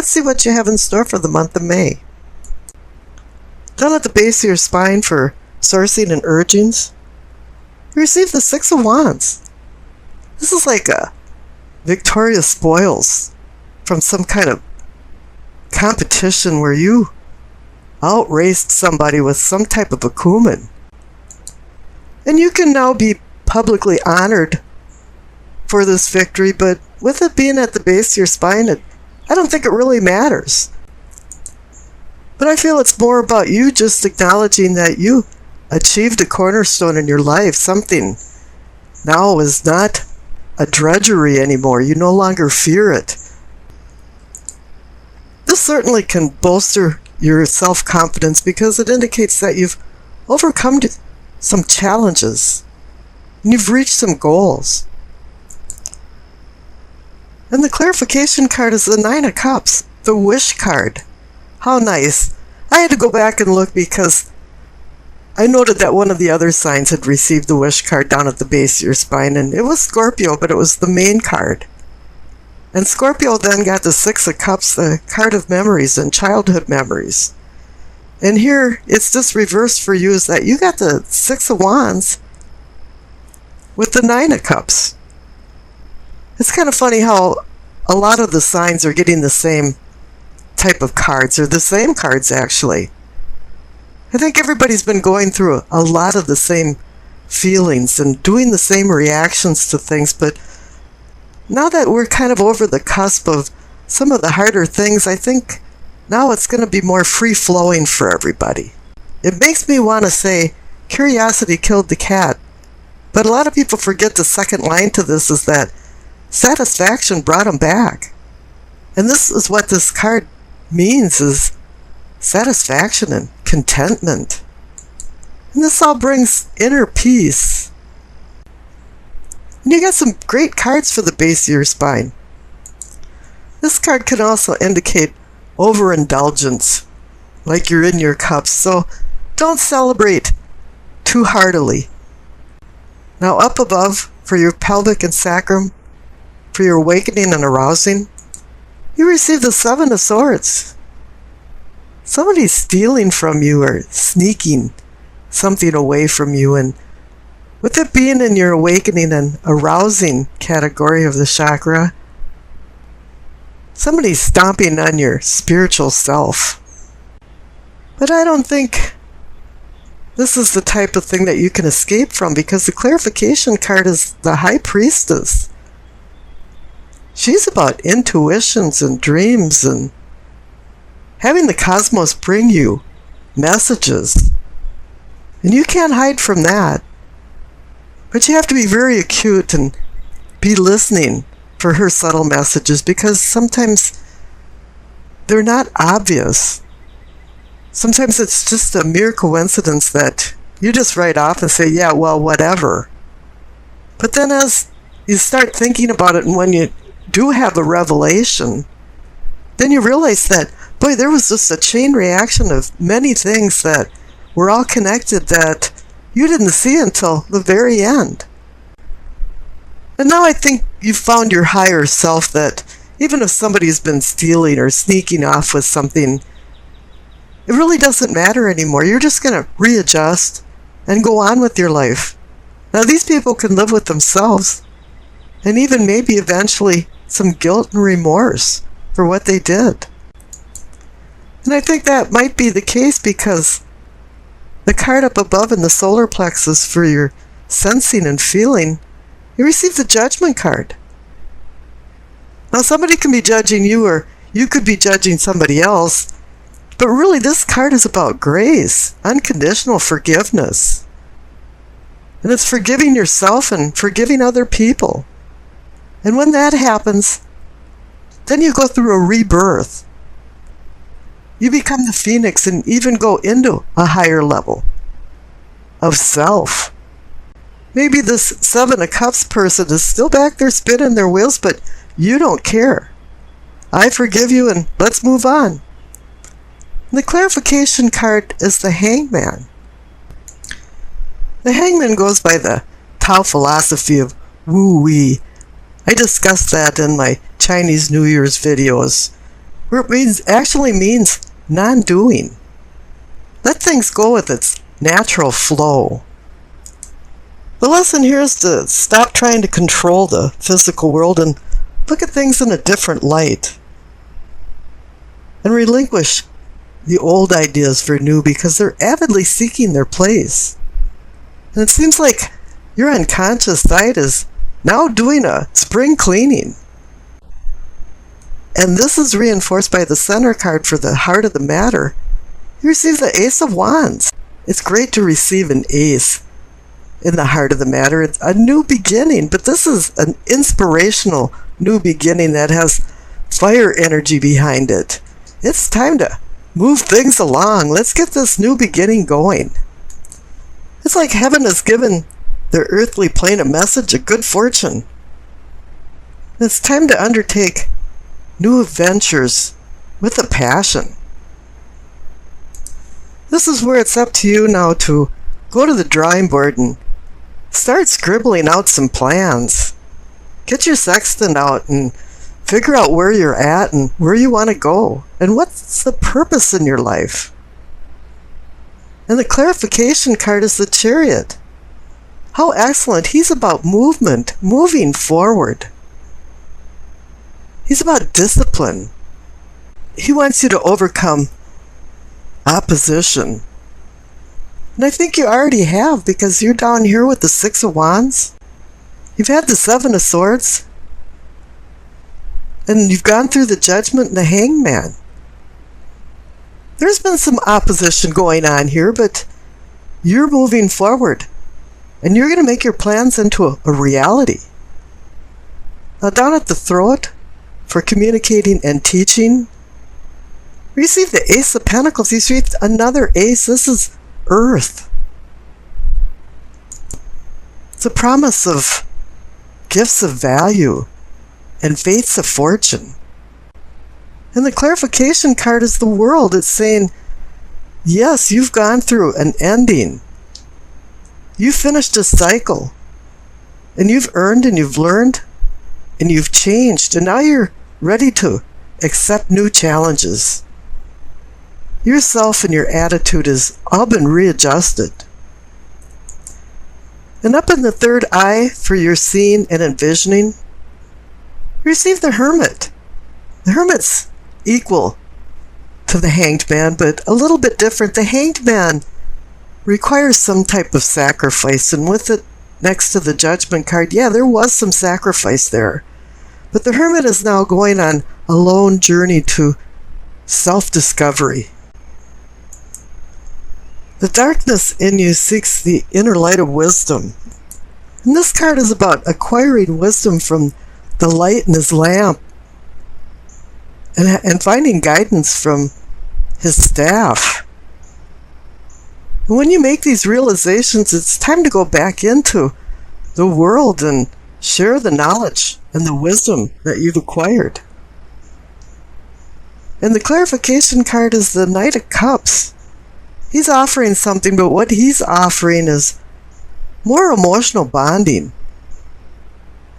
let's see what you have in store for the month of May. Down at the base of your spine for sourcing and urgings, you receive the Six of Wands. This is like a victorious spoils from some kind of competition where you outraced somebody with some type of acumen. And you can now be publicly honored for this victory, but with it being at the base of your spine, I don't think it really matters. But I feel it's more about you just acknowledging that you achieved a cornerstone in your life. Something now is not a drudgery anymore. You no longer fear it. This certainly can bolster your self-confidence because it indicates that you've overcome some challenges and you've reached some goals. And the clarification card is the Nine of Cups, the Wish card. How nice. I had to go back and look because I noted that one of the other signs had received the Wish card down at the base of your spine, and it was Scorpio, but it was the main card. And Scorpio then got the Six of Cups, the card of memories and childhood memories. And here, it's just reversed for you, is that you got the Six of Wands with the Nine of Cups. It's kind of funny how a lot of the signs are getting the same type of cards, or the same cards actually. I think everybody's been going through a lot of the same feelings and doing the same reactions to things, but now that we're kind of over the cusp of some of the harder things, I think now it's going to be more free-flowing for everybody. It makes me want to say, curiosity killed the cat. But a lot of people forget the second line to this is that satisfaction brought him back. And this is what this card means, is satisfaction and contentment. And this all brings inner peace. And you got some great cards for the base of your spine. This card can also indicate overindulgence, like you're in your cups, so don't celebrate too heartily. Now up above, for your pelvic and sacrum, for your awakening and arousing, you receive the Seven of Swords. Somebody's stealing from you or sneaking something away from you, and with it being in your awakening and arousing category of the chakra, somebody's stomping on your spiritual self. But I don't think this is the type of thing that you can escape from, because the clarification card is the High Priestess. She's about intuitions and dreams and having the cosmos bring you messages. And you can't hide from that. But you have to be very acute and be listening for her subtle messages, because sometimes they're not obvious. Sometimes it's just a mere coincidence that you just write off and say, yeah, well, whatever. But then as you start thinking about it, and when you do have a revelation, then you realize that, boy, there was just a chain reaction of many things that were all connected that you didn't see until the very end. And now I think you've found your higher self, that even if somebody's been stealing or sneaking off with something, it really doesn't matter anymore. You're just going to readjust and go on with your life. Now these people can live with themselves, and even maybe eventually some guilt and remorse for what they did. And I think that might be the case because the card up above in the solar plexus for your sensing and feeling, you receive the Judgment card. Now somebody can be judging you, or you could be judging somebody else, but really this card is about grace, unconditional forgiveness. And it's forgiving yourself and forgiving other people. And when that happens, then you go through a rebirth. You become the phoenix and even go into a higher level of self. Maybe this Seven of Cups person is still back there spinning their wheels, but you don't care. I forgive you and let's move on. And the clarification card is the Hangman. The Hangman goes by the Tao philosophy of Wu Wei. I discussed that in my Chinese New Year's videos. where it actually means non-doing. Let things go with its natural flow. The lesson here is to stop trying to control the physical world and look at things in a different light. And relinquish the old ideas for new because they're avidly seeking their place. And it seems like your unconscious side is now doing a spring cleaning. And this is reinforced by the center card for the heart of the matter. You receive the Ace of Wands. It's great to receive an ace in the heart of the matter. It's a new beginning, but this is an inspirational new beginning that has fire energy behind it. It's time to move things along. Let's get this new beginning going. It's like heaven has given the earthly plane a message of good fortune. It's time to undertake new adventures with a passion. This is where it's up to you now to go to the drawing board and start scribbling out some plans. Get your sextant out and figure out where you're at and where you want to go and what's the purpose in your life. And the clarification card is the Chariot. How excellent. He's about movement, moving forward. He's about discipline. He wants you to overcome opposition. And I think you already have, because you're down here with the Six of Wands. You've had the Seven of Swords. And you've gone through the Judgment and the Hangman. There's been some opposition going on here, but you're moving forward. And you're going to make your plans into a reality. Now down at the throat, for communicating and teaching, receive the Ace of Pentacles. You see another ace. This is Earth. It's a promise of gifts of value and fates of fortune. And the clarification card is the World. It's saying, yes, you've gone through an ending. You've finished a cycle. And you've earned and you've learned and you've changed. And now you're ready to accept new challenges. Yourself and your attitude has all been readjusted. And up in the third eye for your seeing and envisioning, receive the Hermit. The Hermit's equal to the Hanged Man, but a little bit different. The Hanged Man requires some type of sacrifice, and with it next to the Judgment card, yeah, there was some sacrifice there. But the Hermit is now going on a lone journey to self-discovery. The darkness in you seeks the inner light of wisdom. And this card is about acquiring wisdom from the light in his lamp and finding guidance from his staff. And when you make these realizations, it's time to go back into the world and share the knowledge and the wisdom that you've acquired. And the clarification card is the Knight of Cups. He's offering something, but what he's offering is more emotional bonding.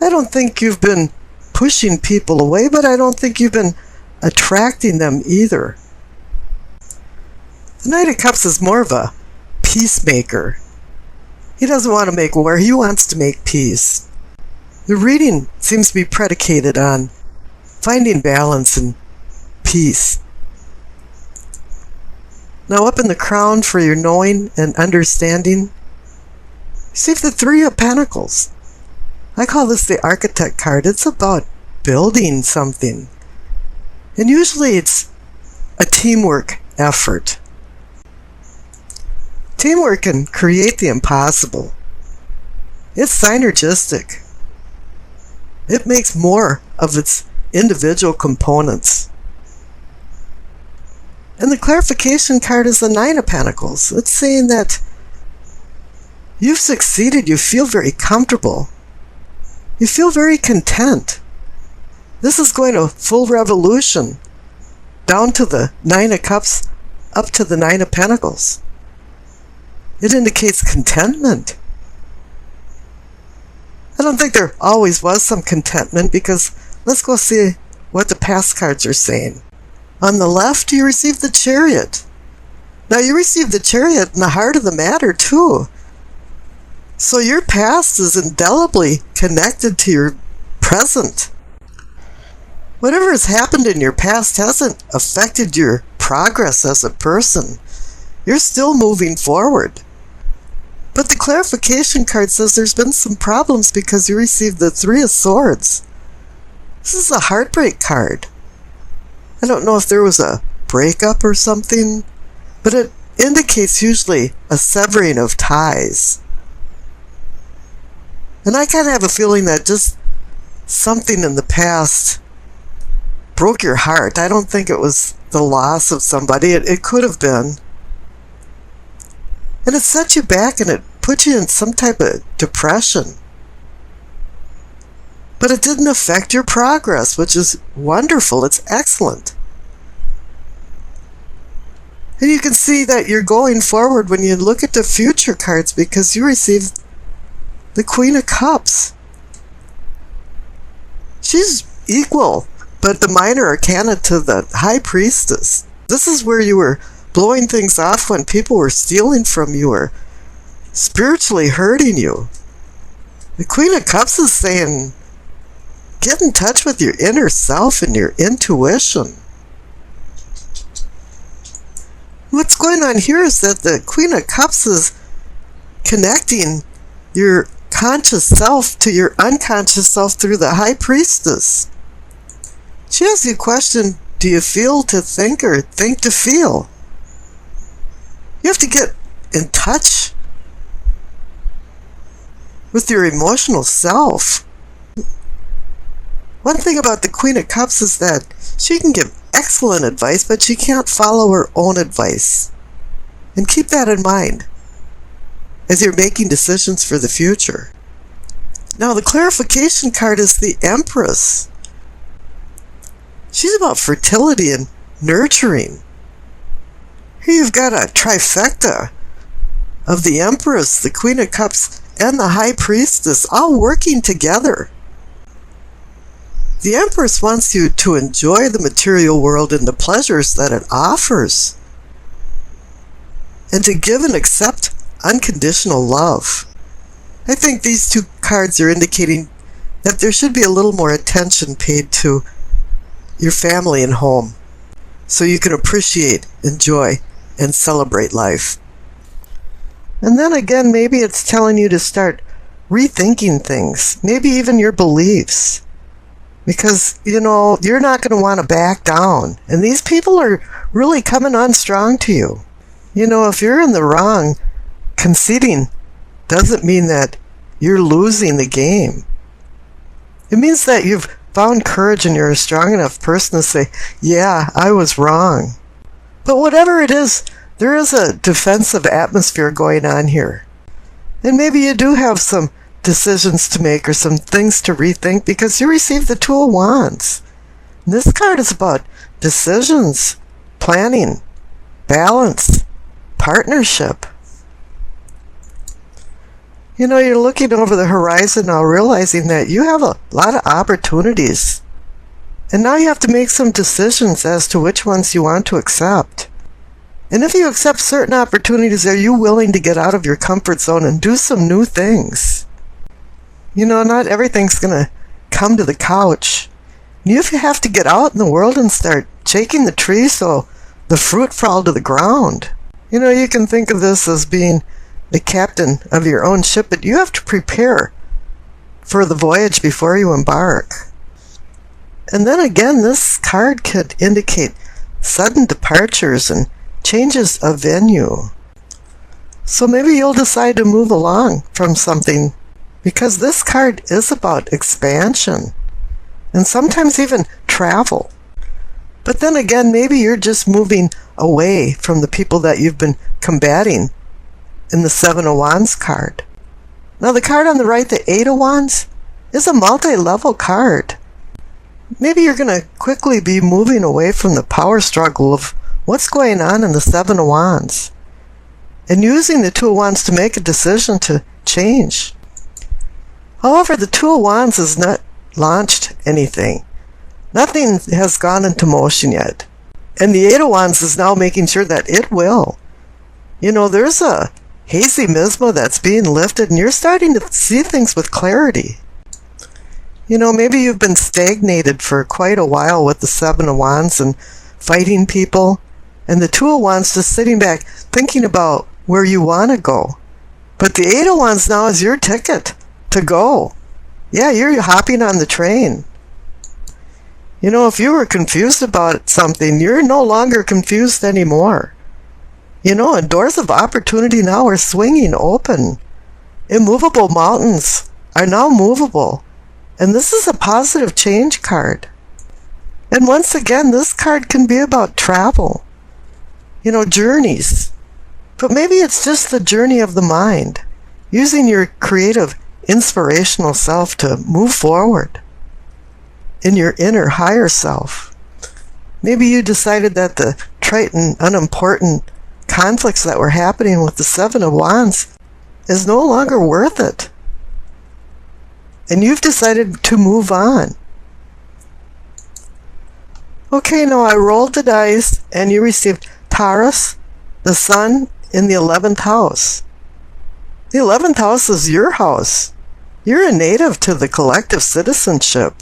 I don't think you've been pushing people away, but I don't think you've been attracting them either. The Knight of Cups is more of a peacemaker. He doesn't want to make war, he wants to make peace. The reading seems to be predicated on finding balance and peace. Now up in the crown for your knowing and understanding, receive the Three of Pentacles. I call this the Architect card. It's about building something. And usually it's a teamwork effort. Teamwork can create the impossible. It's synergistic. It makes more of its individual components. And the clarification card is the Nine of Pentacles. It's saying that you've succeeded, you feel very comfortable. You feel very content. This is going to full revolution, down to the Nine of Cups, up to the Nine of Pentacles. It indicates contentment. I don't think there always was some contentment, because let's go see what the past cards are saying. On the left, you receive the Chariot. Now, you receive the Chariot in the heart of the matter, too. So your past is indelibly connected to your present. Whatever has happened in your past hasn't affected your progress as a person. You're still moving forward. But the clarification card says there's been some problems because you received the Three of Swords. This is a heartbreak card. I don't know if there was a breakup or something, but it indicates usually a severing of ties. And I kind of have a feeling that just something in the past broke your heart. I don't think it was the loss of somebody. It could have been. And it set you back and it put you in some type of depression. But it didn't affect your progress, which is wonderful. It's excellent. And you can see that you're going forward when you look at the future cards because you received the Queen of Cups. She's equal, but the minor arcana to the High Priestess. This is where you were blowing things off when people were stealing from you or spiritually hurting you. The Queen of Cups is saying, get in touch with your inner self and your intuition. What's going on here is that the Queen of Cups is connecting your conscious self to your unconscious self through the High Priestess. She asks you a question, do you feel to think or think to feel? You have to get in touch with your emotional self. One thing about the Queen of Cups is that she can give excellent advice, but she can't follow her own advice. And keep that in mind as you're making decisions for the future. Now, the clarification card is the Empress. She's about fertility and nurturing. Here you've got a trifecta of the Empress, the Queen of Cups, and the High Priestess all working together. The Empress wants you to enjoy the material world and the pleasures that it offers, and to give and accept unconditional love. I think these two cards are indicating that there should be a little more attention paid to your family and home, so you can appreciate, enjoy, and celebrate life. And then again, maybe it's telling you to start rethinking things, maybe even your beliefs. Because, you're not going to want to back down. And these people are really coming on strong to you. If you're in the wrong, conceding doesn't mean that you're losing the game. It means that you've found courage and you're a strong enough person to say, yeah, I was wrong. But whatever it is, there is a defensive atmosphere going on here. And maybe you do have some decisions to make or some things to rethink because you received the Two of Wands. And this card is about decisions, planning, balance, partnership. You're looking over the horizon now, realizing that you have a lot of opportunities. And now you have to make some decisions as to which ones you want to accept. And if you accept certain opportunities, are you willing to get out of your comfort zone and do some new things? Not everything's going to come to the couch. You have to get out in the world and start shaking the tree so the fruit fall to the ground. You can think of this as being the captain of your own ship, but you have to prepare for the voyage before you embark. And then again, this card could indicate sudden departures and changes of venue. So maybe you'll decide to move along from something, because this card is about expansion and sometimes even travel. But then again, maybe you're just moving away from the people that you've been combating in the Seven of Wands card. Now the card on the right, the Eight of Wands, is a multi-level card. Maybe you're going to quickly be moving away from the power struggle of what's going on in the Seven of Wands and using the Two of Wands to make a decision to change. However, the Two of Wands has not launched anything. Nothing has gone into motion yet. And the Eight of Wands is now making sure that it will. There's a hazy misma that's being lifted, and you're starting to see things with clarity. Maybe you've been stagnated for quite a while with the Seven of Wands and fighting people, and the Two of Wands just sitting back thinking about where you want to go. But the Eight of Wands now is your ticket to go. Yeah, you're hopping on the train. If you were confused about something, you're no longer confused anymore. And doors of opportunity now are swinging open. Immovable mountains are now movable. And this is a positive change card. And once again, this card can be about travel. Journeys. But maybe it's just the journey of the mind, using your creative, inspirational self to move forward in your inner higher self. Maybe you decided that the trite and unimportant conflicts that were happening with the Seven of Wands is no longer worth it. And you've decided to move on. Okay, now I rolled the dice and you received Taurus, the Sun, in the 11th house. The 11th house is your house. You're a native to the collective citizenship,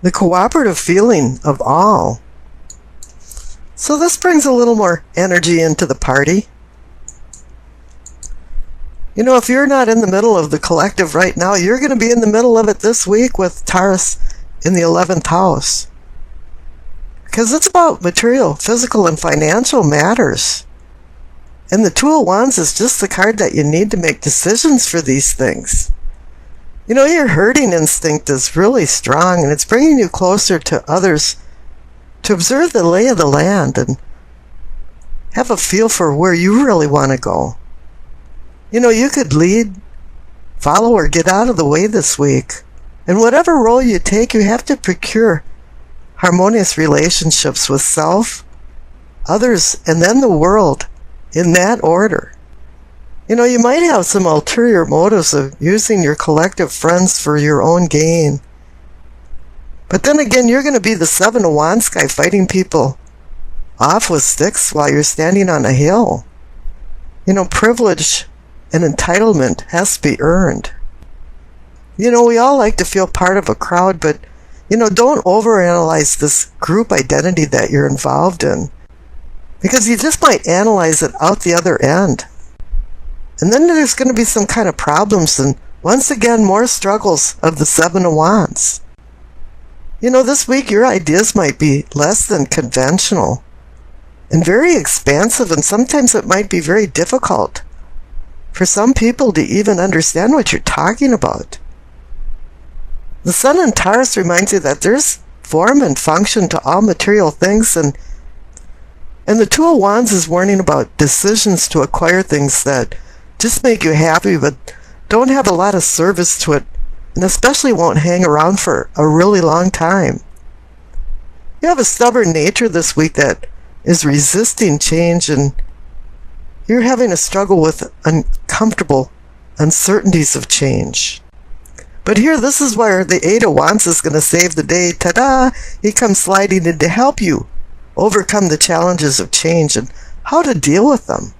the cooperative feeling of all. So this brings a little more energy into the party. If you're not in the middle of the collective right now, you're going to be in the middle of it this week with Taurus in the 11th house. Because it's about material, physical, and financial matters. And the Two of Wands is just the card that you need to make decisions for these things. Your herding instinct is really strong, and it's bringing you closer to others to observe the lay of the land and have a feel for where you really want to go. You could lead, follow, or get out of the way this week. And whatever role you take, you have to procure harmonious relationships with self, others, and then the world, in that order. You might have some ulterior motives of using your collective friends for your own gain. But then again, you're going to be the Seven of Wands guy fighting people off with sticks while you're standing on a hill. Privilege and entitlement has to be earned. We all like to feel part of a crowd, but, don't overanalyze this group identity that you're involved in, because you just might analyze it out the other end. And then there's going to be some kind of problems, and once again, more struggles of the Seven of Wands. This week your ideas might be less than conventional and very expansive, and sometimes it might be very difficult for some people to even understand what you're talking about. The Sun in Taurus reminds you that there's form and function to all material things, and the Two of Wands is warning about decisions to acquire things that just make you happy but don't have a lot of service to it, and especially won't hang around for a really long time. You have a stubborn nature this week that is resisting change, and you're having a struggle with uncomfortable uncertainties of change. But here, this is where the Eight of Wands is going to save the day. Ta-da! He comes sliding in to help you overcome the challenges of change and how to deal with them.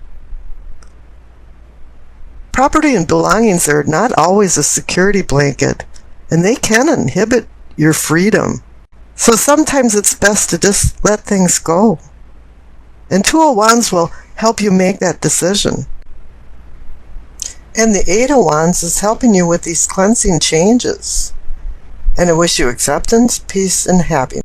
Property and belongings are not always a security blanket, and they can inhibit your freedom. So sometimes it's best to just let things go. And Two of Wands will help you make that decision. And the Eight of Wands is helping you with these cleansing changes. And I wish you acceptance, peace, and happiness.